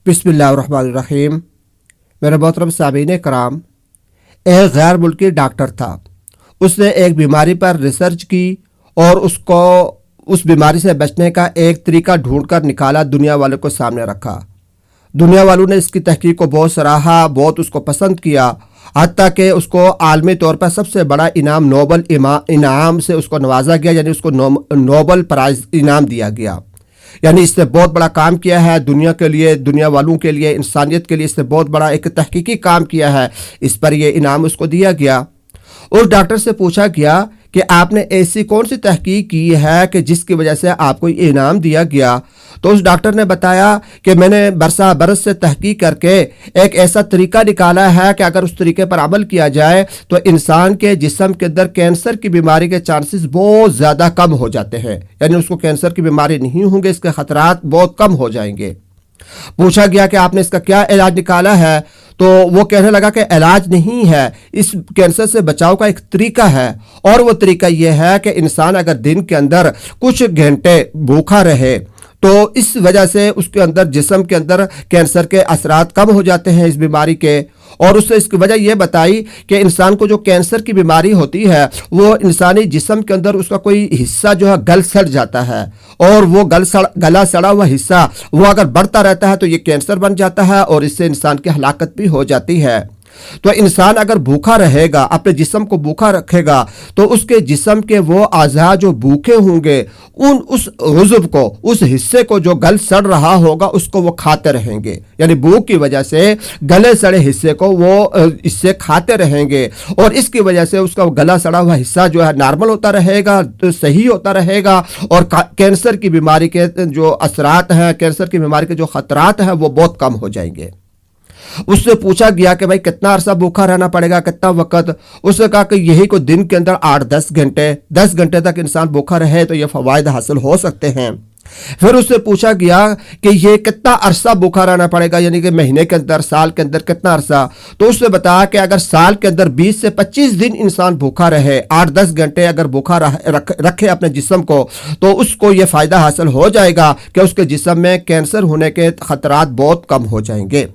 बिस्मिल्लाहिर्रहमानिर्रहीम। मेरे मोहतरम सामीन कराम, एक गैर मुल्की डॉक्टर था। उसने एक बीमारी पर रिसर्च की और उसको उस बीमारी से बचने का एक तरीका ढूंढ कर निकाला, दुनिया वालों को सामने रखा। दुनिया वालों ने इसकी तहकीक को बहुत सराहा, बहुत उसको पसंद किया, हत्ता कि उसको आलमी तौर पर सबसे बड़ा इनाम नोबल इनाम से उसको नवाजा गया, यानी उसको नोबल प्राइज़ इनाम दिया गया। यानी इसने बहुत बड़ा काम किया है दुनिया के लिए, दुनिया वालों के लिए, इंसानियत के लिए इसने बहुत बड़ा एक तहकीकी काम किया है। इस पर यह इनाम उसको दिया गया। उस डॉक्टर से पूछा गया कि आपने ऐसी कौन सी तहकीक की है कि जिसकी वजह से आपको ये इनाम दिया गया। तो उस डॉक्टर ने बताया कि मैंने बरस से तहकीक करके एक ऐसा तरीका निकाला है कि अगर उस तरीके पर अमल किया जाए तो इंसान के जिस्म के अंदर कैंसर की बीमारी के चांसेस बहुत ज़्यादा कम हो जाते हैं। यानी उसको कैंसर की बीमारी नहीं होंगे, इसके खतरात बहुत कम हो जाएंगे। पूछा गया कि आपने इसका क्या इलाज निकाला है, तो वो कहने लगा कि इलाज नहीं है, इस कैंसर से बचाव का एक तरीका है। और वो तरीका यह है कि इंसान अगर दिन के अंदर कुछ घंटे भूखा रहे तो इस वजह से उसके अंदर जिस्म के अंदर कैंसर के असरात कम हो जाते हैं इस बीमारी के। और उससे इसकी वजह यह बताई कि इंसान को जो कैंसर की बीमारी होती है वो इंसानी जिस्म के अंदर उसका कोई हिस्सा जो है गल सड़ जाता है, और वो गला सड़ा हुआ हिस्सा वो अगर बढ़ता रहता है तो ये कैंसर बन जाता है और इससे इंसान की हलाकत भी हो जाती है। तो इंसान अगर भूखा रहेगा, अपने जिस्म को भूखा रखेगा, तो उसके जिस्म के वो आज़ा जो भूखे होंगे उस उज़्व को, उस हिस्से को जो गल सड़ रहा होगा उसको वो खाते रहेंगे। यानी भूख की वजह से गले सड़े हिस्से को वो इससे खाते रहेंगे और इसकी वजह से उसका गला सड़ा हुआ हिस्सा जो है नॉर्मल होता रहेगा, तो सही होता रहेगा और कैंसर की बीमारी के जो असरात हैं, कैंसर की बीमारी के जो खतरात हैं वो बहुत कम हो जाएंगे। उससे पूछा गया कि भाई कितना अरसा भूखा रहना पड़ेगा, कितना वक्त। उसने कहा कि यही को दिन के अंदर 10 घंटे तक इंसान भूखा रहे तो ये फ़वाइद हासिल हो सकते हैं। फिर उससे पूछा गया कि ये कितना अरसा भूखा रहना पड़ेगा, यानी कि महीने के अंदर, साल के अंदर कितना अरसा। तो उसने बताया कि अगर साल के अंदर 20 से 25 दिन इंसान भूखा रहे, 8-10 घंटे अगर भूखा रखे अपने जिस्म को, तो उसको ये फ़ायदा हासिल हो जाएगा कि उसके जिस्म में कैंसर होने के खतरात बहुत कम हो जाएंगे।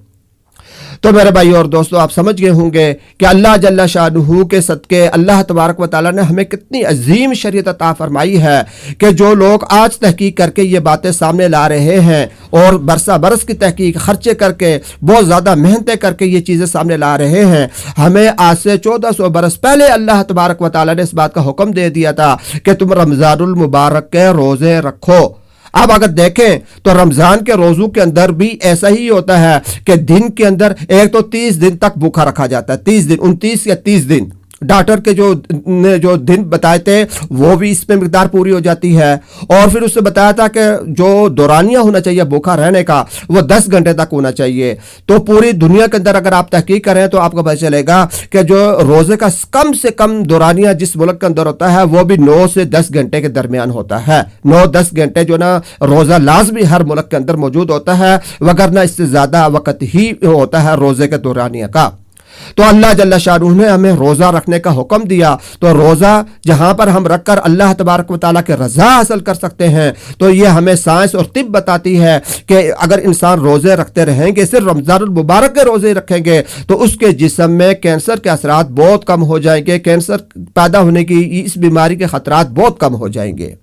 तो मेरे भाई और दोस्तों, आप समझ गए होंगे कि अल्लाह जल्ला शानुहु के सदके अल्लाह तबारक व तआला ने हमें कितनी अजीम शरीयत अता फरमाई है कि जो लोग आज तहकीक करके ये बातें सामने ला रहे हैं और बरस की तहकीक खर्चे करके, बहुत ज़्यादा मेहनतें करके ये चीज़ें सामने ला रहे हैं, हमें आज से 1400 बरस पहले अल्लाह तबारक व तआला ने इस बात का हुक्म दे दिया था कि तुम रमज़ानुल मुबारक के रोज़े रखो। अब अगर देखें तो रमज़ान के रोज़ों के अंदर भी ऐसा ही होता है कि दिन के अंदर एक तो 30 दिन तक भूखा रखा जाता है, 30 दिन, 29 या 30 दिन डॉक्टर के जो दिन बताए थे वो भी इसमें मिकदार पूरी हो जाती है। और फिर उससे बताया था कि जो दौरानिया होना चाहिए भूखा रहने का वो 10 घंटे तक होना चाहिए। तो पूरी दुनिया के अंदर अगर आप तहकीक करें तो आपको पता चलेगा कि जो रोज़े का कम से कम दौरानिया जिस मुल्क के अंदर होता है वो भी 9 से 10 घंटे के दरमियान होता है। 9-10 घंटे जो ना रोज़ा लाजमी हर मुल्क के अंदर मौजूद होता है, वगरना इससे ज़्यादा वक्त ही होता है रोज़े के दौरानिया का। तो अल्लाह जल्ला शानुहु ने हमें रोज़ा रखने का हुक्म दिया। तो रोज़ा जहां पर हम रखकर अल्लाह तबारक व तआला के रज़ा हासिल कर सकते हैं, तो ये हमें साइंस और तिब बताती है कि अगर इंसान रोज़े रखते रहेंगे, सिर्फ रमज़ानुल मुबारक के रोज़े रखेंगे, तो उसके जिस्म में कैंसर के असरात बहुत कम हो जाएंगे, कैंसर पैदा होने की इस बीमारी के ख़तरात बहुत कम हो जाएंगे।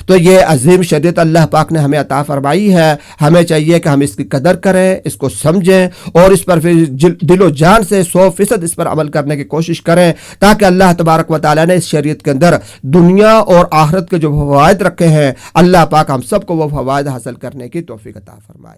तो ये अजीम शरीयत अल्लाह पाक ने हमें अता फरमाई है। हमें चाहिए कि हम इसकी कदर करें, इसको समझें और इस पर फिर दिलो जान से 100% इस पर अमल करने की कोशिश करें, ताकि अल्लाह तबारक व तआला ने इस शरीयत के अंदर दुनिया और आखिरत के जो फ़वाइद रखे हैं, अल्लाह पाक हम सबको वो फ़वाइद हासिल करने की तौफीक अता फरमाए।